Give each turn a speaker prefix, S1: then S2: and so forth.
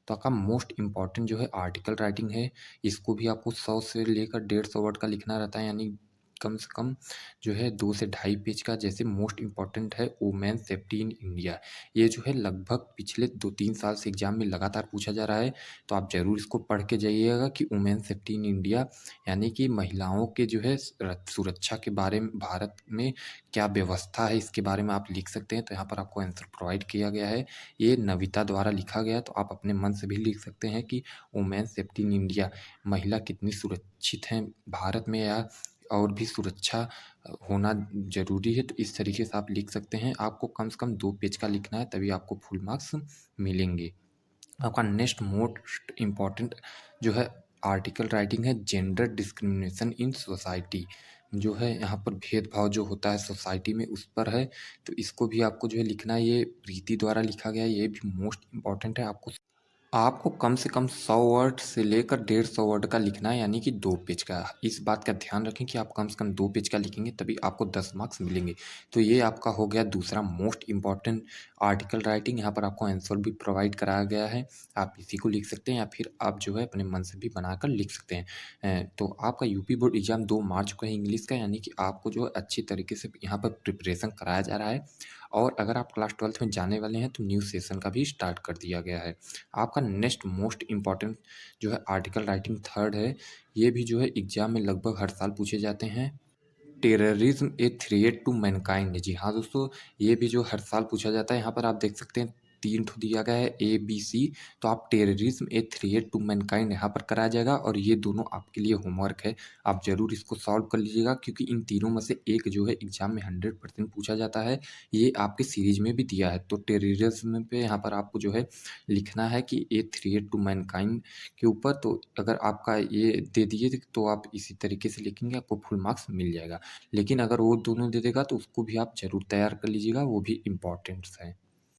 S1: तो आपका most important जो है आर्टिकल राइटिंग है, इसको भी आपको 100 से लेकर 150 वर्ड का लिखना रहता है, यानी कम से कम जो है 2 से ढाई पेज का। जैसे मोस्ट इम्पॉर्टेंट है वुमेन सेफ्टी इन इंडिया, ये जो है लगभग पिछले 2-3 साल से एग्ज़ाम में लगातार पूछा जा रहा है, तो आप ज़रूर इसको पढ़ के जाइएगा कि वुमेन सेफ्टी इन इंडिया यानी कि महिलाओं के जो है सुरक्षा के बारे में भारत में क्या व्यवस्था है, इसके बारे में आप लिख सकते हैं। तो यहाँ पर आपको आंसर प्रोवाइड किया गया है, ये नविता द्वारा लिखा गया है, तो आप अपने मन से भी लिख सकते हैं कि वुमेन सेफ्टी इन इंडिया, महिला कितनी सुरक्षित हैं भारत में, या और भी सुरक्षा होना ज़रूरी है। तो इस तरीके से आप लिख सकते हैं। आपको कम से कम 2 पेज का लिखना है, तभी आपको फुल मार्क्स मिलेंगे। आपका नेक्स्ट मोस्ट इम्पॉर्टेंट जो है आर्टिकल राइटिंग है जेंडर डिस्क्रिमिनेशन इन सोसाइटी, जो है यहाँ पर भेदभाव जो होता है सोसाइटी में उस पर है। तो इसको भी आपको जो है लिखना है, ये प्रीति द्वारा लिखा गया है, ये भी मोस्ट इम्पॉर्टेंट है। आपको कम से कम 100 वर्ड से लेकर 150 वर्ड का लिखना है, यानी कि 2 पेज का। इस बात का ध्यान रखें कि आप कम से कम 2 पेज का लिखेंगे, तभी आपको 10 मार्क्स मिलेंगे। तो ये आपका हो गया दूसरा मोस्ट इम्पॉर्टेंट आर्टिकल राइटिंग। यहाँ पर आपको आंसर भी प्रोवाइड कराया गया है, आप इसी को लिख सकते हैं या फिर आप जो है अपने मन से भी बनाकर लिख सकते हैं। तो आपका यूपी बोर्ड एग्ज़ाम 2 मार्च को है इंग्लिश का, यानी कि आपको जो है अच्छी तरीके से यहाँ पर प्रिपरेशन कराया जा रहा है। और अगर आप क्लास 12th में जाने वाले हैं, तो न्यू सेशन का भी स्टार्ट कर दिया गया है। आपका नेक्स्ट मोस्ट इम्पॉर्टेंट जो है आर्टिकल राइटिंग थर्ड है, ये भी जो है एग्ज़ाम में लगभग हर साल पूछे जाते हैं। Terrorism a threat to mankind, जी हाँ दोस्तों, ये भी जो हर साल पूछा जाता है। यहाँ पर आप देख सकते हैं 3 ठो दिया गया है ए, बी, सी। तो आप terrorism a threat to mankind यहाँ पर कराया जाएगा, और ये दोनों आपके लिए होमवर्क है। आप ज़रूर इसको सॉल्व कर लीजिएगा, क्योंकि इन तीनों में से एक जो है एग्ज़ाम में 100% पूछा जाता है। ये आपके सीरीज में भी दिया है। तो टेररिज्म पे यहाँ पर आपको जो है लिखना है कि ए थ्रेट टू मैनकाइंड के ऊपर। तो अगर आपका ये दे दिए तो आप इसी तरीके से लिखेंगे, आपको फुल मार्क्स मिल जाएगा। लेकिन अगर वो दोनों दे देगा तो उसको भी आप ज़रूर तैयार कर लीजिएगा, वो भी इम्पोर्टेंट्स हैं।